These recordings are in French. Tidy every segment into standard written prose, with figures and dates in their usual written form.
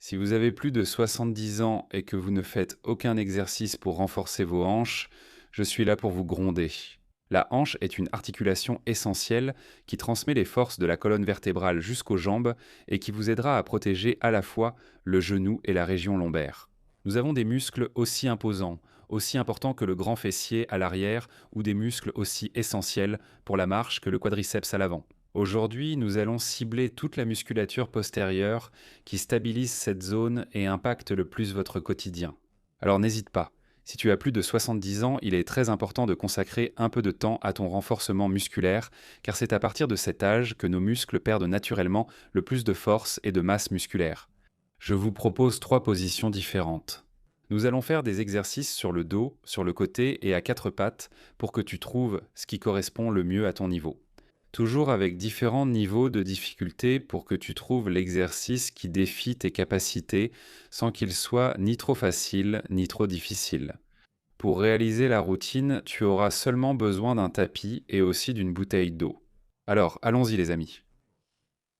Si vous avez plus de 70 ans et que vous ne faites aucun exercice pour renforcer vos hanches, je suis là pour vous gronder. La hanche est une articulation essentielle qui transmet les forces de la colonne vertébrale jusqu'aux jambes et qui vous aidera à protéger à la fois le genou et la région lombaire. Nous avons des muscles aussi imposants, aussi importants que le grand fessier à l'arrière ou des muscles aussi essentiels pour la marche que le quadriceps à l'avant. Aujourd'hui, nous allons cibler toute la musculature postérieure qui stabilise cette zone et impacte le plus votre quotidien. Alors n'hésite pas, si tu as plus de 70 ans, il est très important de consacrer un peu de temps à ton renforcement musculaire, car c'est à partir de cet âge que nos muscles perdent naturellement le plus de force et de masse musculaire. Je vous propose 3 positions différentes. Nous allons faire des exercices sur le dos, sur le côté et à 4 pattes pour que tu trouves ce qui correspond le mieux à ton niveau. Toujours avec différents niveaux de difficulté pour que tu trouves l'exercice qui défie tes capacités sans qu'il soit ni trop facile ni trop difficile. Pour réaliser la routine, tu auras seulement besoin d'un tapis et aussi d'une bouteille d'eau. Alors, allons-y les amis.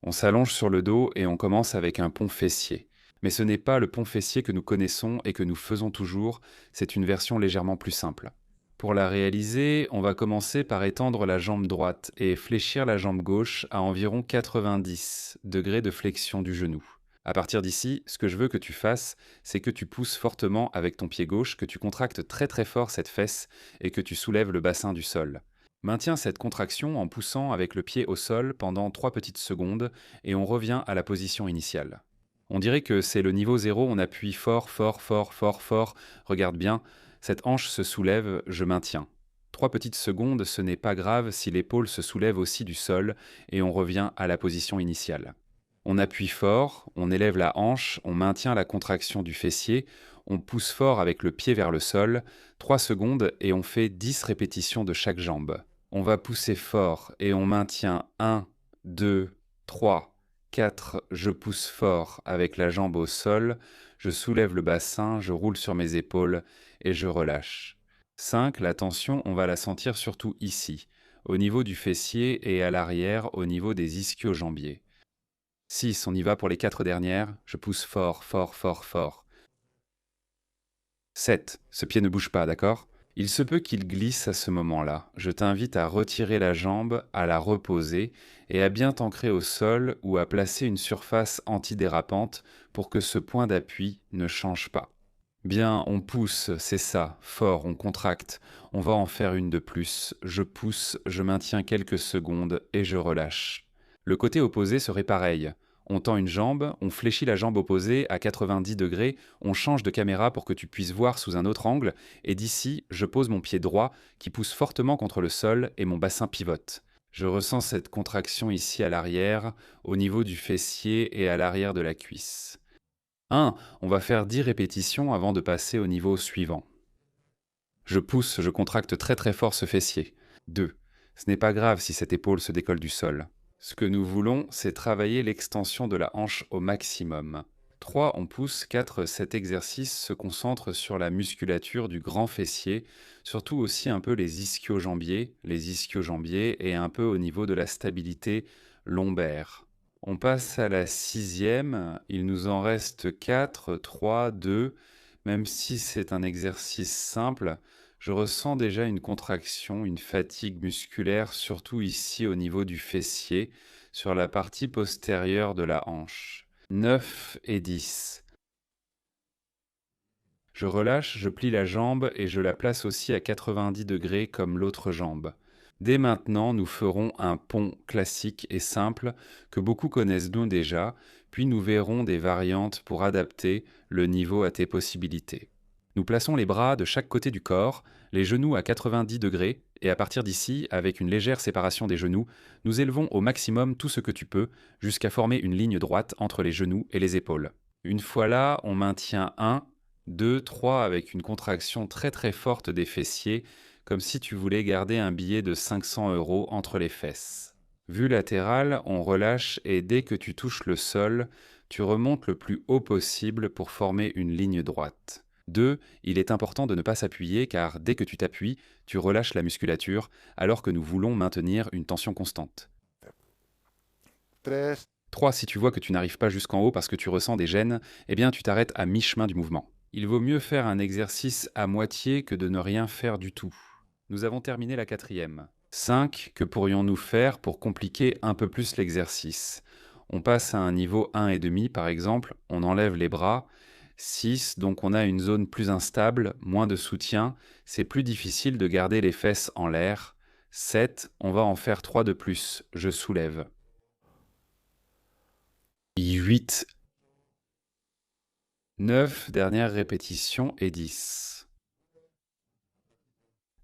On s'allonge sur le dos et on commence avec un pont fessier. Mais ce n'est pas le pont fessier que nous connaissons et que nous faisons toujours, c'est une version légèrement plus simple. Pour la réaliser, on va commencer par étendre la jambe droite et fléchir la jambe gauche à environ 90 degrés de flexion du genou. À partir d'ici, ce que je veux que tu fasses, c'est que tu pousses fortement avec ton pied gauche, que tu contractes très très fort cette fesse et que tu soulèves le bassin du sol. Maintiens cette contraction en poussant avec le pied au sol pendant 3 petites secondes et on revient à la position initiale. On dirait que c'est le niveau 0, on appuie fort, fort, fort, fort, fort. Regarde bien, cette hanche se soulève, je maintiens. 3 petites secondes, ce n'est pas grave si l'épaule se soulève aussi du sol et on revient à la position initiale. On appuie fort, on élève la hanche, on maintient la contraction du fessier, on pousse fort avec le pied vers le sol, 3 secondes et on fait 10 répétitions de chaque jambe. On va pousser fort et on maintient 1, 2, 3, 4, je pousse fort avec la jambe au sol, je soulève le bassin, je roule sur mes épaules et je relâche. 5, la tension, on va la sentir surtout ici, au niveau du fessier et à l'arrière, au niveau des ischio-jambiers. 6, on y va pour les 4 dernières, je pousse fort, fort, fort, fort. 7, ce pied ne bouge pas, d'accord? Il se peut qu'il glisse à ce moment-là. Je t'invite à retirer la jambe, à la reposer et à bien t'ancrer au sol ou à placer une surface antidérapante pour que ce point d'appui ne change pas. Bien, on pousse, c'est ça, fort, on contracte. On va en faire une de plus. Je pousse, je maintiens quelques secondes et je relâche. Le côté opposé serait pareil. On tend une jambe, on fléchit la jambe opposée à 90 degrés, on change de caméra pour que tu puisses voir sous un autre angle, et d'ici, je pose mon pied droit qui pousse fortement contre le sol et mon bassin pivote. Je ressens cette contraction ici à l'arrière, au niveau du fessier et à l'arrière de la cuisse. 1. On va faire 10 répétitions avant de passer au niveau suivant. Je pousse, je contracte très très fort ce fessier. 2. Ce n'est pas grave si cette épaule se décolle du sol. Ce que nous voulons, c'est travailler l'extension de la hanche au maximum. 3. On pousse. 4. Cet exercice se concentre sur la musculature du grand fessier, surtout aussi un peu les ischio-jambiers et un peu au niveau de la stabilité lombaire. On passe à la 6e, il nous en reste 4, 3, 2. Même si c'est un exercice simple, je ressens déjà une contraction, une fatigue musculaire, surtout ici au niveau du fessier, sur la partie postérieure de la hanche. 9 et 10. Je relâche, je plie la jambe et je la place aussi à 90 degrés comme l'autre jambe. Dès maintenant, nous ferons un pont classique et simple que beaucoup connaissent donc déjà, puis nous verrons des variantes pour adapter le niveau à tes possibilités. Nous plaçons les bras de chaque côté du corps, les genoux à 90 degrés, et à partir d'ici, avec une légère séparation des genoux, nous élevons au maximum tout ce que tu peux, jusqu'à former une ligne droite entre les genoux et les épaules. Une fois là, on maintient 1, 2, 3 avec une contraction très très forte des fessiers, comme si tu voulais garder un billet de 500 € entre les fesses. Vue latérale, on relâche et dès que tu touches le sol, tu remontes le plus haut possible pour former une ligne droite. 2. Il est important de ne pas s'appuyer car dès que tu t'appuies, tu relâches la musculature alors que nous voulons maintenir une tension constante. 3, 3. Si tu vois que tu n'arrives pas jusqu'en haut parce que tu ressens des gênes, eh bien tu t'arrêtes à mi-chemin du mouvement. Il vaut mieux faire un exercice à moitié que de ne rien faire du tout. Nous avons terminé la 4e. 5. Que pourrions-nous faire pour compliquer un peu plus l'exercice? On passe à un niveau 1,5 par exemple, on enlève les bras. 6. Donc on a une zone plus instable, moins de soutien, c'est plus difficile de garder les fesses en l'air. 7. On va en faire 3 de plus, je soulève. 8. 9, dernière répétition et 10.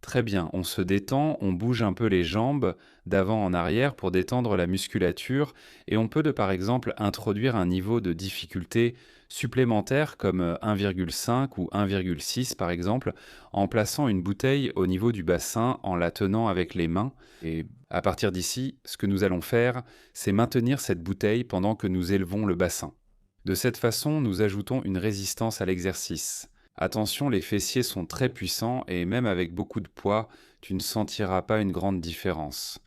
Très bien, on se détend, on bouge un peu les jambes d'avant en arrière pour détendre la musculature et on peut par exemple introduire un niveau de difficulté supplémentaire comme 1,5 ou 1,6 par exemple en plaçant une bouteille au niveau du bassin en la tenant avec les mains. Et à partir d'ici, ce que nous allons faire, c'est maintenir cette bouteille pendant que nous élevons le bassin. De cette façon, nous ajoutons une résistance à l'exercice. Attention, les fessiers sont très puissants et même avec beaucoup de poids, tu ne sentiras pas une grande différence.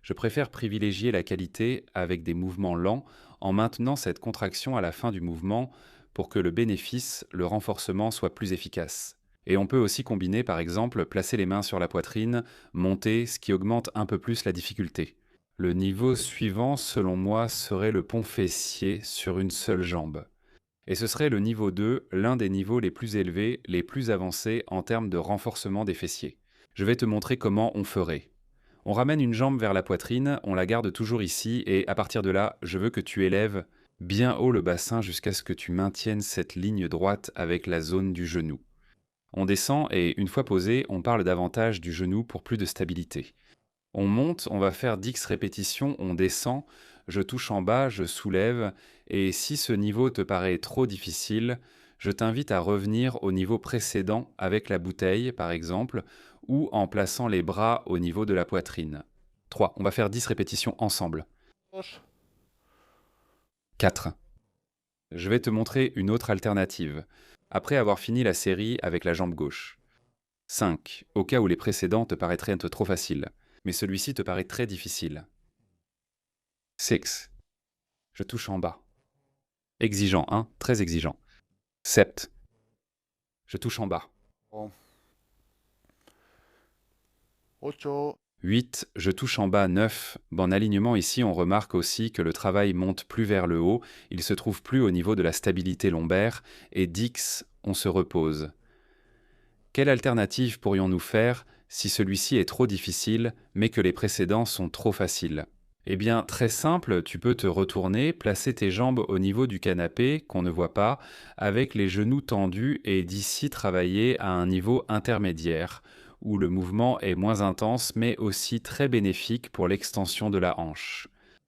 Je préfère privilégier la qualité avec des mouvements lents en maintenant cette contraction à la fin du mouvement pour que le bénéfice, le renforcement soit plus efficace. Et on peut aussi combiner par exemple placer les mains sur la poitrine, monter, ce qui augmente un peu plus la difficulté. Le niveau suivant, selon moi, serait le pont fessier sur une seule jambe. Et ce serait le niveau 2, l'un des niveaux les plus élevés, les plus avancés en termes de renforcement des fessiers. Je vais te montrer comment on ferait. On ramène une jambe vers la poitrine, on la garde toujours ici, et à partir de là, je veux que tu élèves bien haut le bassin jusqu'à ce que tu maintiennes cette ligne droite avec la zone du genou. On descend et une fois posé, on parle davantage du genou pour plus de stabilité. On monte, on va faire 10 répétitions, on descend, je touche en bas, je soulève, et si ce niveau te paraît trop difficile, je t'invite à revenir au niveau précédent avec la bouteille, par exemple, ou en plaçant les bras au niveau de la poitrine. 3. On va faire 10 répétitions ensemble. 4. Je vais te montrer une autre alternative, après avoir fini la série avec la jambe gauche. 5. Au cas où les précédents te paraîtraient un peu trop faciles, mais celui-ci te paraît très difficile. 6. Je touche en bas. Exigeant, hein, très exigeant. 7. Je touche en bas. 8. Je touche en bas. 9. En alignement ici, on remarque aussi que le travail monte plus vers le haut, il se trouve plus au niveau de la stabilité lombaire, et 10. On se repose. Quelle alternative pourrions-nous faire si celui-ci est trop difficile, mais que les précédents sont trop faciles? Eh bien, très simple, tu peux te retourner, placer tes jambes au niveau du canapé, qu'on ne voit pas, avec les genoux tendus et d'ici travailler à un niveau intermédiaire, où le mouvement est moins intense mais aussi très bénéfique pour l'extension de la hanche.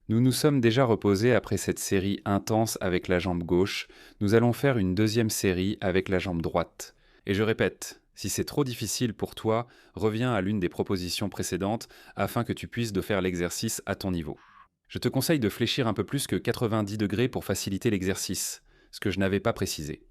Nous nous sommes déjà reposés après cette série intense avec la jambe gauche, nous allons faire une deuxième série avec la jambe droite. Et je répète, si c'est trop difficile pour toi, reviens à l'une des propositions précédentes afin que tu puisses de faire l'exercice à ton niveau. Je te conseille de fléchir un peu plus que 90 degrés pour faciliter l'exercice, ce que je n'avais pas précisé.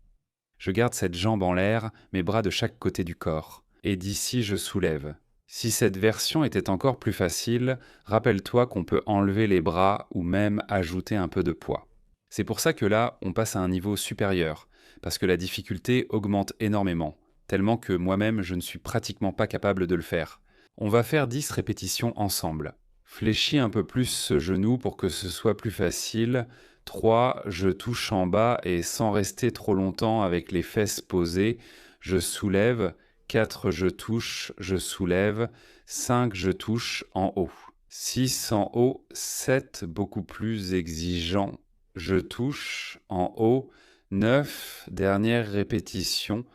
Je garde cette jambe en l'air, mes bras de chaque côté du corps, et d'ici je soulève. Si cette version était encore plus facile, rappelle-toi qu'on peut enlever les bras ou même ajouter un peu de poids. C'est pour ça que là, on passe à un niveau supérieur, parce que la difficulté augmente énormément, tellement que moi-même je ne suis pratiquement pas capable de le faire. On va faire 10 répétitions ensemble. Fléchis un peu plus ce genou pour que ce soit plus facile. 3. Je touche en bas et sans rester trop longtemps avec les fesses posées, je soulève. 4. Je touche, je soulève. 5. Je touche en haut. 6 en haut. 7. Beaucoup plus exigeant. Je touche en haut. 9. Dernière répétition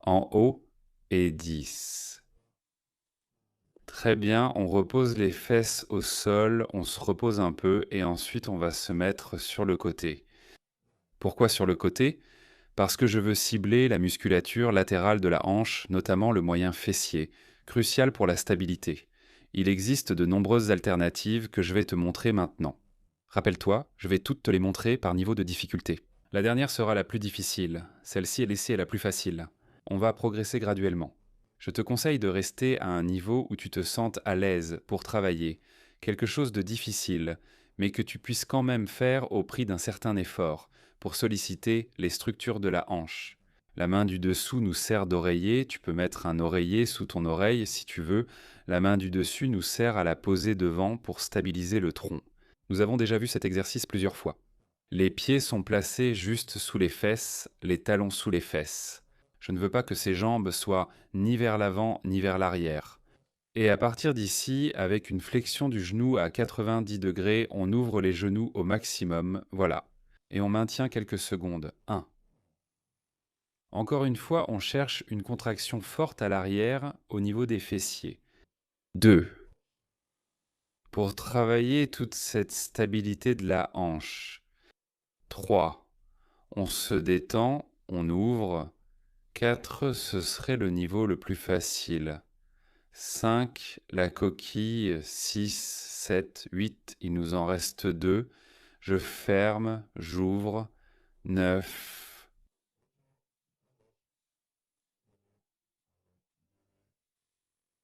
en haut. Et 10. Très bien, on repose les fesses au sol, on se repose un peu et ensuite on va se mettre sur le côté. Pourquoi sur le côté? Parce que je veux cibler la musculature latérale de la hanche, notamment le moyen fessier, crucial pour la stabilité. Il existe de nombreuses alternatives que je vais te montrer maintenant. Rappelle-toi, je vais toutes te les montrer par niveau de difficulté. La dernière sera la plus difficile, celle-ci est la plus facile. On va progresser graduellement. Je te conseille de rester à un niveau où tu te sentes à l'aise pour travailler, quelque chose de difficile, mais que tu puisses quand même faire au prix d'un certain effort, pour solliciter les structures de la hanche. La main du dessous nous sert d'oreiller, tu peux mettre un oreiller sous ton oreille si tu veux. La main du dessus nous sert à la poser devant pour stabiliser le tronc. Nous avons déjà vu cet exercice plusieurs fois. Les pieds sont placés juste sous les fesses, les talons sous les fesses. Je ne veux pas que ces jambes soient ni vers l'avant ni vers l'arrière. Et à partir d'ici, avec une flexion du genou à 90 degrés, on ouvre les genoux au maximum, voilà. Et on maintient quelques secondes. 1. Encore une fois, on cherche une contraction forte à l'arrière au niveau des fessiers. 2. Pour travailler toute cette stabilité de la hanche. 3. On se détend, on ouvre. 4. Ce serait le niveau le plus facile. 5. La coquille. 6, 7, 8. Il nous en reste 2. Je ferme, j'ouvre. 9.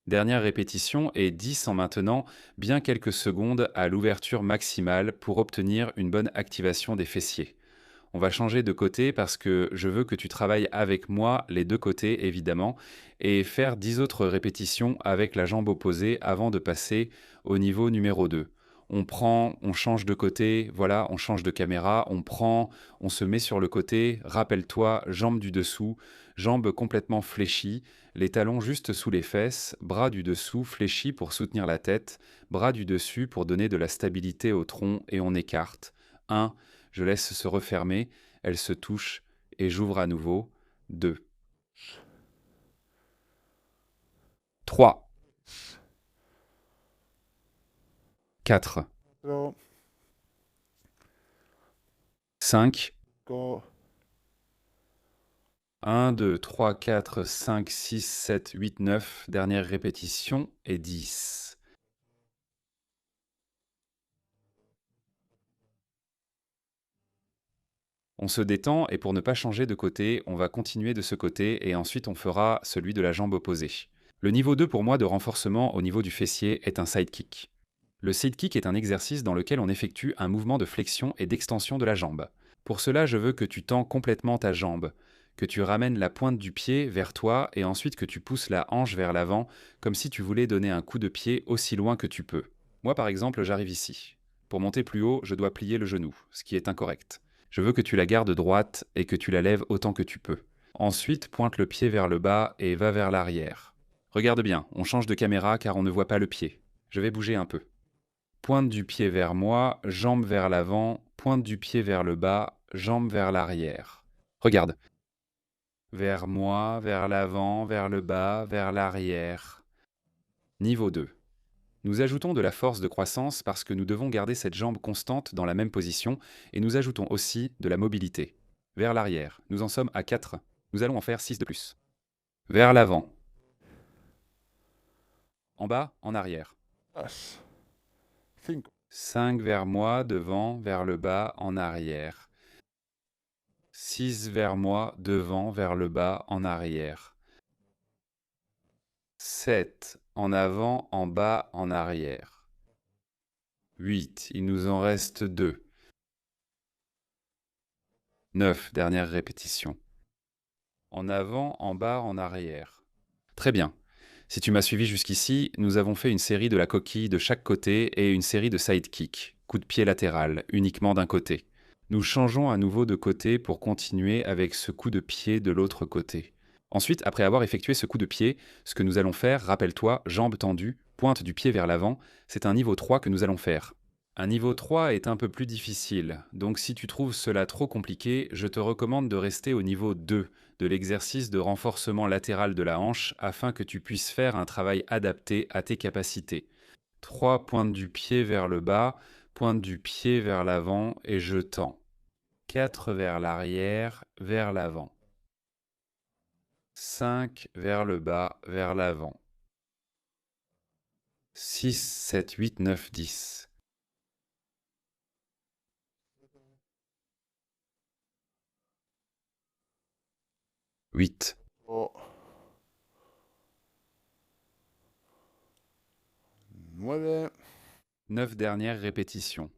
Dernière répétition et 10 en maintenant bien quelques secondes à l'ouverture maximale pour obtenir une bonne activation des fessiers. On va changer de côté parce que je veux que tu travailles avec moi les deux côtés évidemment et faire 10 autres répétitions avec la jambe opposée avant de passer au niveau numéro 2. On prend, on change de côté, voilà, on change de caméra, on prend, on se met sur le côté, rappelle-toi, jambe du dessous, jambes complètement fléchies, les talons juste sous les fesses, bras du dessous fléchis pour soutenir la tête, bras du dessus pour donner de la stabilité au tronc et on écarte. 1. Je laisse se refermer, elle se touche et j'ouvre à nouveau. 2. 3. 4. Go, 5. go, 1, 2, 3, 4, 5, 6, 7, 8, 9. Dernière répétition et 10. On se détend et pour ne pas changer de côté, on va continuer de ce côté et ensuite on fera celui de la jambe opposée. Le niveau 2 pour moi de renforcement au niveau du fessier est un sidekick. Le sidekick est un exercice dans lequel on effectue un mouvement de flexion et d'extension de la jambe. Pour cela, je veux que tu tends complètement ta jambe, que tu ramènes la pointe du pied vers toi et ensuite que tu pousses la hanche vers l'avant comme si tu voulais donner un coup de pied aussi loin que tu peux. Moi par exemple, j'arrive ici. Pour monter plus haut, je dois plier le genou, ce qui est incorrect. Je veux que tu la gardes droite et que tu la lèves autant que tu peux. Ensuite, pointe le pied vers le bas et va vers l'arrière. Regarde bien, on change de caméra car on ne voit pas le pied. Je vais bouger un peu. Pointe du pied vers moi, jambe vers l'avant, pointe du pied vers le bas, jambe vers l'arrière. Regarde. Vers moi, vers l'avant, vers le bas, vers l'arrière. Niveau 2. Nous ajoutons de la force de croissance parce que nous devons garder cette jambe constante dans la même position et nous ajoutons aussi de la mobilité. Vers l'arrière, nous en sommes à 4. Nous allons en faire 6 de plus. Vers l'avant. En bas, en arrière. as, 5, 5 vers moi, devant, vers le bas, en arrière. 6 vers moi, devant, vers le bas, en arrière. 7 en avant, en bas, en arrière. 8, il nous en reste 2. 9, dernière répétition. En avant, en bas, en arrière. Très bien. Si tu m'as suivi jusqu'ici, nous avons fait une série de la coquille de chaque côté et une série de sidekick, coup de pied latéral, uniquement d'un côté. Nous changeons à nouveau de côté pour continuer avec ce coup de pied de l'autre côté. Ensuite, après avoir effectué ce coup de pied, ce que nous allons faire, rappelle-toi, jambes tendues, pointe du pied vers l'avant, c'est un niveau 3 que nous allons faire. Un niveau 3 est un peu plus difficile, donc si tu trouves cela trop compliqué, je te recommande de rester au niveau 2 de l'exercice de renforcement latéral de la hanche afin que tu puisses faire un travail adapté à tes capacités. 3 pointes du pied vers le bas, pointe du pied vers l'avant et je tends. 4 vers l'arrière, vers l'avant. 5 vers le bas, vers l'avant. 6, 7, 8, 9, 10. 8. go, 9, 9 dernières répétitions.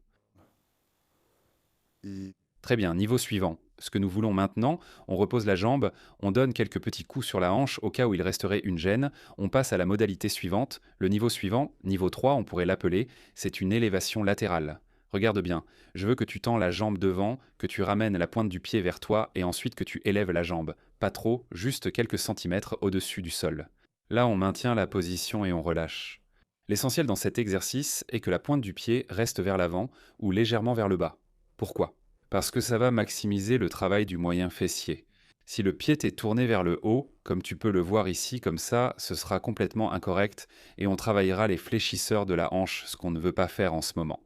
et Très bien, niveau suivant. Ce que nous voulons maintenant, on repose la jambe, on donne quelques petits coups sur la hanche au cas où il resterait une gêne, on passe à la modalité suivante. Le niveau suivant, niveau 3, on pourrait l'appeler, c'est une élévation latérale. Regarde bien, je veux que tu tends la jambe devant, que tu ramènes la pointe du pied vers toi et ensuite que tu élèves la jambe. Pas trop, juste quelques centimètres au-dessus du sol. Là, on maintient la position et on relâche. L'essentiel dans cet exercice est que la pointe du pied reste vers l'avant ou légèrement vers le bas. Pourquoi ? Parce que ça va maximiser le travail du moyen fessier. Si le pied est tourné vers le haut, comme tu peux le voir ici comme ça, ce sera complètement incorrect et on travaillera les fléchisseurs de la hanche, ce qu'on ne veut pas faire en ce moment.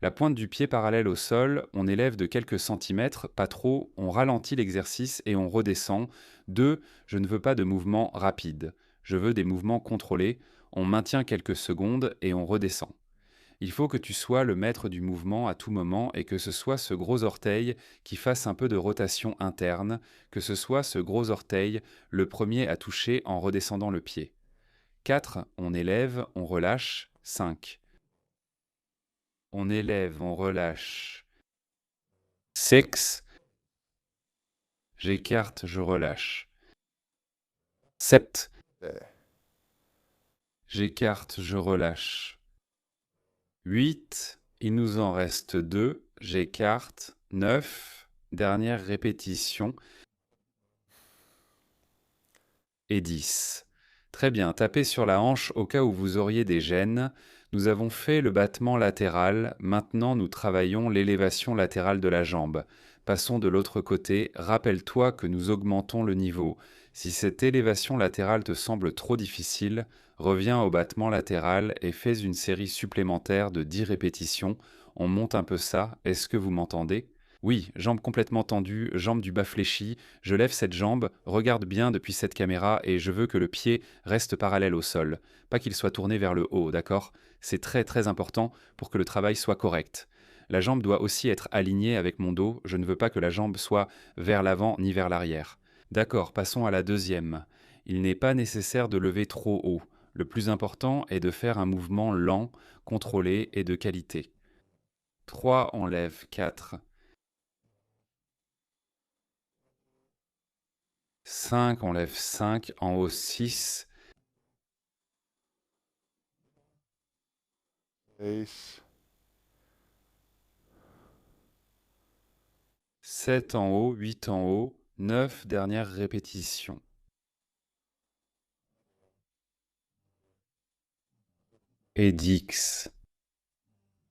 La pointe du pied parallèle au sol, on élève de quelques centimètres, pas trop, on ralentit l'exercice et on redescend. 2. Je ne veux pas de mouvements rapides. Je veux des mouvements contrôlés. On maintient quelques secondes et on redescend. Il faut que tu sois le maître du mouvement à tout moment et que ce soit ce gros orteil qui fasse un peu de rotation interne, que ce soit ce gros orteil le premier à toucher en redescendant le pied. 4. On élève, on relâche. 5. On élève, on relâche. 6. J'écarte, je relâche. 7. there. J'écarte, je relâche. 8. Il nous en reste 2. J'écarte. 9. Dernière répétition. Et 10. Très bien, tapez sur la hanche au cas où vous auriez des gênes. Nous avons fait le battement latéral, maintenant nous travaillons l'élévation latérale de la jambe. Passons de l'autre côté, rappelle-toi que nous augmentons le niveau. Si cette élévation latérale te semble trop difficile, reviens au battement latéral et fais une série supplémentaire de 10 répétitions. On monte un peu ça, est-ce que vous m'entendez ? Oui, jambes complètement tendues, jambes du bas fléchies, je lève cette jambe, regarde bien depuis cette caméra et je veux que le pied reste parallèle au sol, pas qu'il soit tourné vers le haut, d'accord ? C'est très très important pour que le travail soit correct. La jambe doit aussi être alignée avec mon dos, je ne veux pas que la jambe soit vers l'avant ni vers l'arrière. D'accord, passons à la deuxième. Il n'est pas nécessaire de lever trop haut. Le plus important est de faire un mouvement lent, contrôlé et de qualité. 3, on lève 4. 5, on lève 5, en haut 6, 6, 7 en haut, 8 en haut, 9, dernière répétition. Et 10.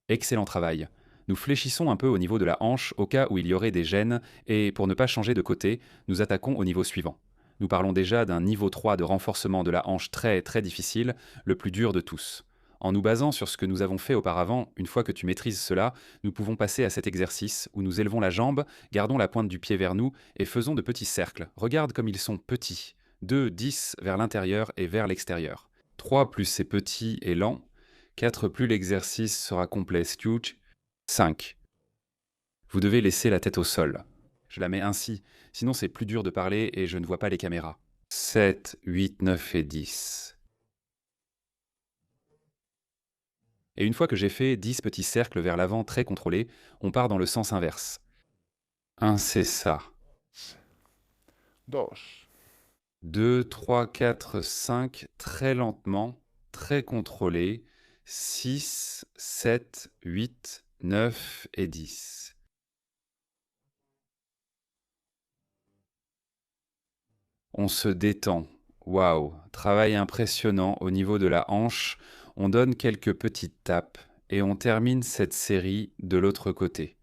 Excellent travail. Nous fléchissons un peu au niveau de la hanche au cas où il y aurait des gênes et pour ne pas changer de côté, nous attaquons au niveau suivant. Nous parlons déjà d'un niveau 3 de renforcement de la hanche très très difficile, le plus dur de tous. En nous basant sur ce que nous avons fait auparavant, une fois que tu maîtrises cela, nous pouvons passer à cet exercice où nous élevons la jambe, gardons la pointe du pied vers nous et faisons de petits cercles. Regarde comme ils sont petits. 2, 10 vers l'intérieur et vers l'extérieur. 3 plus c'est petit et lent. 4 plus l'exercice sera complet. Huge. 5. Vous devez laisser la tête au sol. Je la mets ainsi, sinon c'est plus dur de parler et je ne vois pas les caméras. 7, 8, 9 et 10. Et une fois que j'ai fait 10 petits cercles vers l'avant très contrôlés, on part dans le sens inverse. 1, c'est ça. 2, 2, 3, 4, 5, très lentement, très contrôlé. 6, 7, 8, 9 et 10. On se détend. Waouh, travail impressionnant au niveau de la hanche. On donne quelques petites tapes et on termine cette série de l'autre côté.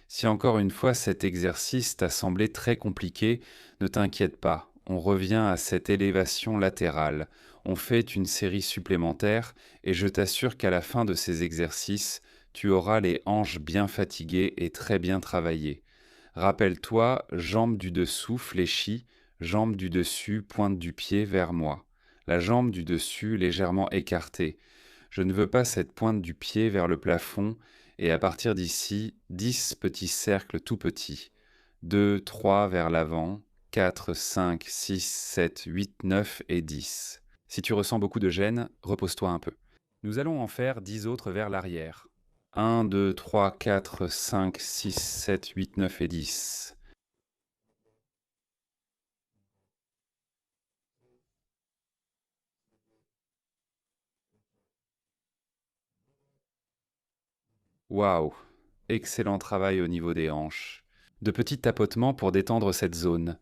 Si encore une fois cet exercice t'a semblé très compliqué, ne t'inquiète pas, on revient à cette élévation latérale. On fait une série supplémentaire et je t'assure qu'à la fin de ces exercices, tu auras les hanches bien fatiguées et très bien travaillées. Rappelle-toi, jambe du dessous fléchie, jambe du dessus, pointe du pied vers moi. La jambe du dessus légèrement écartée. Je ne veux pas cette pointe du pied vers le plafond et à partir d'ici, 10 petits cercles tout petits. 2, 3 vers l'avant, 4, 5, 6, 7, 8, 9 et 10. Si tu ressens beaucoup de gêne, repose-toi un peu. Nous allons en faire 10 autres vers l'arrière. 1, 2, 3, 4, 5, 6, 7, 8, 9 et 10. Waouh! Excellent travail au niveau des hanches. De petits tapotements pour détendre cette zone.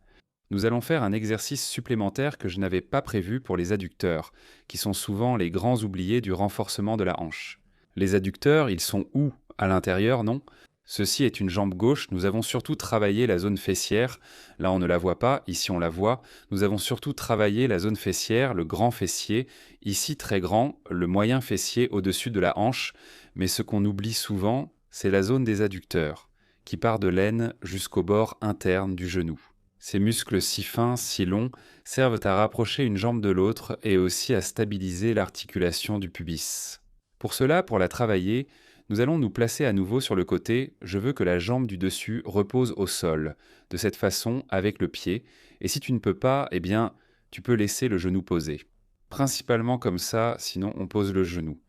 Nous allons faire un exercice supplémentaire que je n'avais pas prévu pour les adducteurs, qui sont souvent les grands oubliés du renforcement de la hanche. Les adducteurs, ils sont où? À l'intérieur, non? Ceci est une jambe gauche, nous avons surtout travaillé la zone fessière. Là, on ne la voit pas, ici on la voit. Nous avons surtout travaillé la zone fessière, le grand fessier, ici très grand, le moyen fessier au-dessus de la hanche. Mais ce qu'on oublie souvent, c'est la zone des adducteurs, qui part de l'aine jusqu'au bord interne du genou. Ces muscles si fins, si longs, servent à rapprocher une jambe de l'autre et aussi à stabiliser l'articulation du pubis. Pour cela, pour la travailler, nous allons nous placer à nouveau sur le côté. Je veux que la jambe du dessus repose au sol, de cette façon avec le pied. Et si tu ne peux pas, eh bien, tu peux laisser le genou posé. Principalement comme ça, sinon on pose le genou.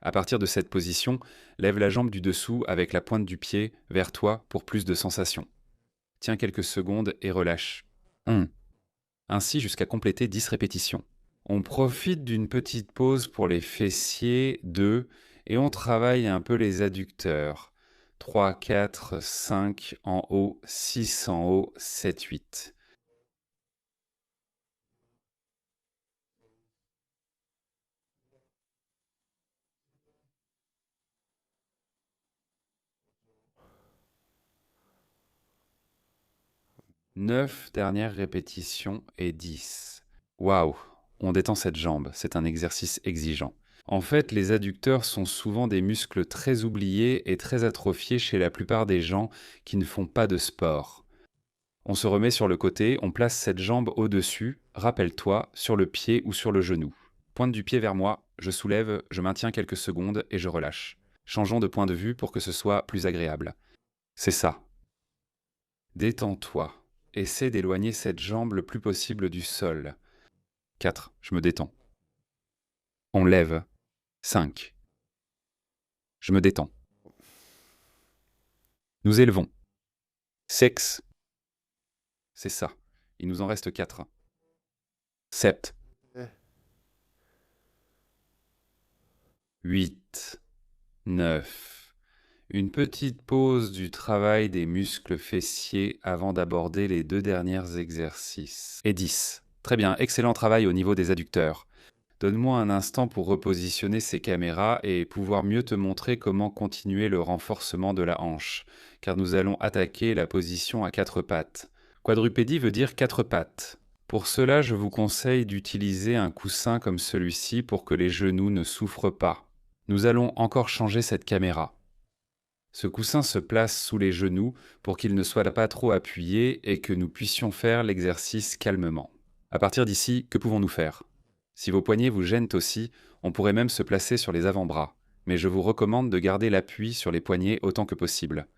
À partir de cette position, lève la jambe du dessous avec la pointe du pied vers toi pour plus de sensation. Tiens quelques secondes et relâche. 1. Ainsi jusqu'à compléter 10 répétitions. On profite d'une petite pause pour les fessiers, 2, et on travaille un peu les adducteurs. 3, 4, 5 en haut, 6 en haut, 7, 8. Neuf dernières répétitions et 10. Waouh, on détend cette jambe, c'est un exercice exigeant. En fait, les adducteurs sont souvent des muscles très oubliés et très atrophiés chez la plupart des gens qui ne font pas de sport. On se remet sur le côté, on place cette jambe au-dessus, rappelle-toi, sur le pied ou sur le genou. Pointe du pied vers moi, je soulève, je maintiens quelques secondes et je relâche. Changeons de point de vue pour que ce soit plus agréable. C'est ça. Détends-toi. Essaie d'éloigner cette jambe le plus possible du sol. 4. Je me détends. On lève. 5. Je me détends. Nous élevons. 6. C'est ça. Il nous en reste 4. 7. 8. 9. Une petite pause du travail des muscles fessiers avant d'aborder les 2 derniers exercices. Et 10. Très bien, excellent travail au niveau des adducteurs. Donne-moi un instant pour repositionner ces caméras et pouvoir mieux te montrer comment continuer le renforcement de la hanche, car nous allons attaquer la position à 4 pattes. Quadrupédie veut dire 4 pattes. Pour cela, je vous conseille d'utiliser un coussin comme celui-ci pour que les genoux ne souffrent pas. Nous allons encore changer cette caméra. Ce coussin se place sous les genoux pour qu'il ne soit pas trop appuyé et que nous puissions faire l'exercice calmement. À partir d'ici, que pouvons-nous faire? Si vos poignets vous gênent aussi, on pourrait même se placer sur les avant-bras, mais je vous recommande de garder l'appui sur les poignets autant que possible.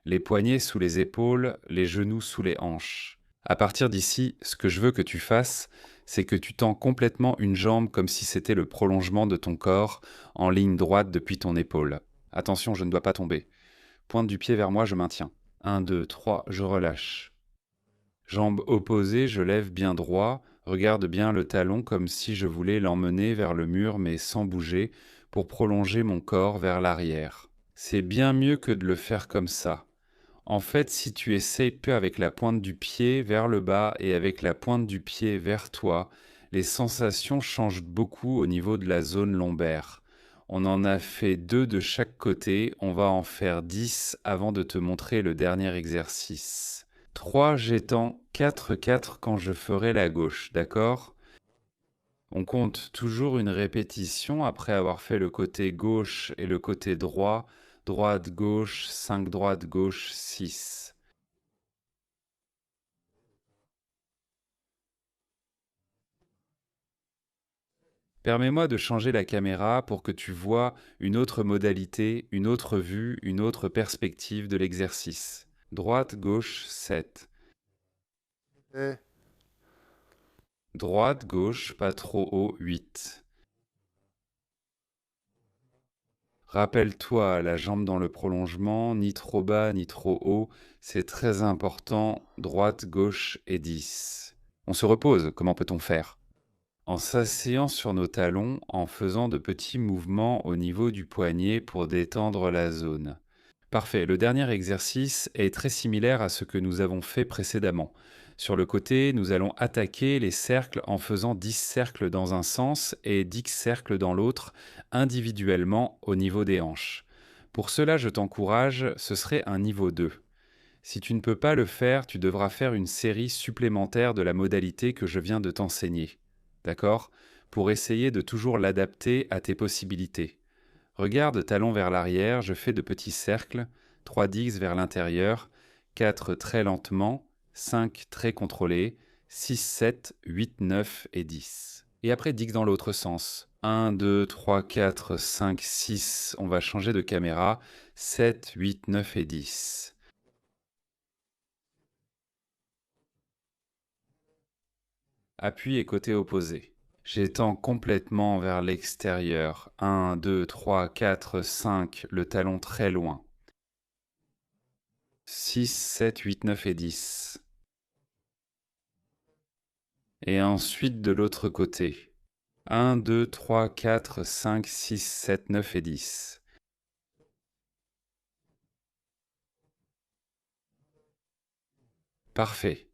Les poignets sous les épaules, les genoux sous les hanches. À partir d'ici, ce que je veux que tu fasses, c'est que tu tends complètement une jambe comme si c'était le prolongement de ton corps, en ligne droite depuis ton épaule. Attention, je ne dois pas tomber. Pointe du pied vers moi, je maintiens. 1, 2, 3, je relâche. Jambe opposée, je lève bien droit, regarde bien le talon comme si je voulais l'emmener vers le mur mais sans bouger pour prolonger mon corps vers l'arrière. C'est bien mieux que de le faire comme ça. En fait, si tu essayes peu avec la pointe du pied vers le bas et avec la pointe du pied vers toi, les sensations changent beaucoup au niveau de la zone lombaire. On en a fait 2 de chaque côté, on va en faire 10 avant de te montrer le dernier exercice. 3 j'étends, 4, 4 quand je ferai la gauche, d'accord? On compte toujours une répétition après avoir fait le côté gauche et le côté droit. Droite, gauche, 5 droite, gauche, 6. Permets-moi de changer la caméra pour que tu vois une autre modalité, une autre vue, une autre perspective de l'exercice. Droite, gauche, 7. Droite, gauche, pas trop haut, 8. Rappelle-toi, la jambe dans le prolongement, ni trop bas, ni trop haut, c'est très important, droite, gauche et 10. On se repose, comment peut-on faire? En s'asseyant sur nos talons, en faisant de petits mouvements au niveau du poignet pour détendre la zone. Parfait, le dernier exercice est très similaire à ce que nous avons fait précédemment. Sur le côté, nous allons attaquer les cercles en faisant 10 cercles dans un sens et 10 cercles dans l'autre, individuellement au niveau des hanches. Pour cela, je t'encourage, ce serait un niveau 2. Si tu ne peux pas le faire, tu devras faire une série supplémentaire de la modalité que je viens de t'enseigner. D'accord? Pour essayer de toujours l'adapter à tes possibilités. Regarde, talon vers l'arrière, je fais de petits cercles, 3 dix vers l'intérieur, 4 très lentement, 5 très contrôlés, 6, 7, 8, 9 et 10. Et après dix dans l'autre sens. 1, 2, 3, 4, 5, 6, on va changer de caméra, 7, 8, 9 et 10. Appui et côté opposé. J'étends complètement vers l'extérieur. 1, 2, 3, 4, 5, le talon très loin. 6, 7, 8, 9 et 10. Et ensuite de l'autre côté. 1, 2, 3, 4, 5, 6, 7, 9 et 10. Parfait.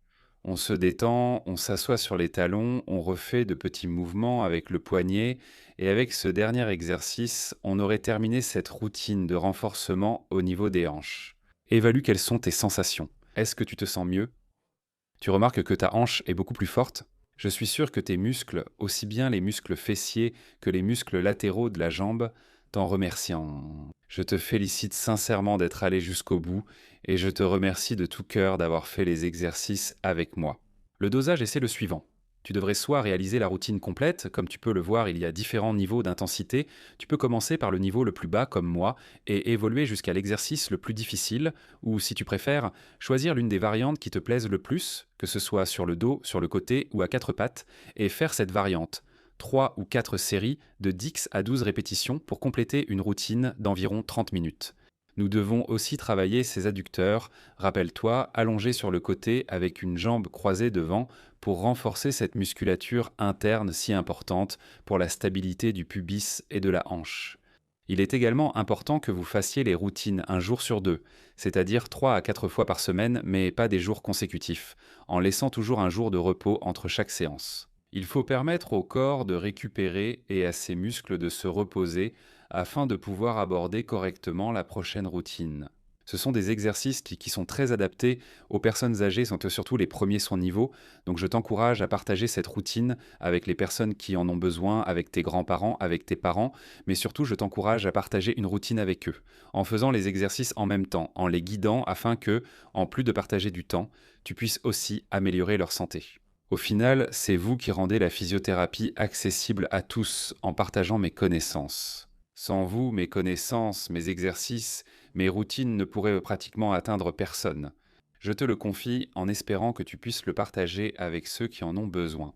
On se détend, on s'assoit sur les talons, on refait de petits mouvements avec le poignet, et avec ce dernier exercice, on aurait terminé cette routine de renforcement au niveau des hanches. Évalue quelles sont tes sensations. Est-ce que tu te sens mieux? Tu remarques que ta hanche est beaucoup plus forte? Je suis sûr que tes muscles, aussi bien les muscles fessiers que les muscles latéraux de la jambe, t'en remercient. Je te félicite sincèrement d'être allé jusqu'au bout et je te remercie de tout cœur d'avoir fait les exercices avec moi. Le dosage, c'est le suivant. Tu devrais soit réaliser la routine complète, comme tu peux le voir, il y a différents niveaux d'intensité. Tu peux commencer par le niveau le plus bas, comme moi, et évoluer jusqu'à l'exercice le plus difficile, ou si tu préfères, choisir l'une des variantes qui te plaisent le plus, que ce soit sur le dos, sur le côté ou à quatre pattes, et faire cette variante. 3 ou 4 séries de 10 à 12 répétitions pour compléter une routine d'environ 30 minutes. Nous devons aussi travailler ces adducteurs, rappelle-toi, allongés sur le côté avec une jambe croisée devant pour renforcer cette musculature interne si importante pour la stabilité du pubis et de la hanche. Il est également important que vous fassiez les routines un jour sur deux, c'est-à-dire 3 à 4 fois par semaine, mais pas des jours consécutifs, en laissant toujours un jour de repos entre chaque séance. Il faut permettre au corps de récupérer et à ses muscles de se reposer afin de pouvoir aborder correctement la prochaine routine. Ce sont des exercices qui sont très adaptés aux personnes âgées, surtout les premiers son niveau, donc je t'encourage à partager cette routine avec les personnes qui en ont besoin, avec tes grands-parents, avec tes parents, mais surtout je t'encourage à partager une routine avec eux, en faisant les exercices en même temps, en les guidant afin que, en plus de partager du temps, tu puisses aussi améliorer leur santé. Au final, c'est vous qui rendez la physiothérapie accessible à tous en partageant mes connaissances. Sans vous, mes connaissances, mes exercices, mes routines ne pourraient pratiquement atteindre personne. Je te le confie en espérant que tu puisses le partager avec ceux qui en ont besoin.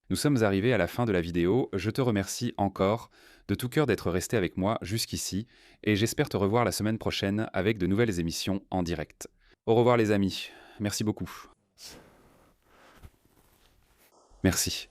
Nous sommes arrivés à la fin de la vidéo, je te remercie encore de tout cœur d'être resté avec moi jusqu'ici et j'espère te revoir la semaine prochaine avec de nouvelles émissions en direct. Au revoir les amis, merci beaucoup. Merci.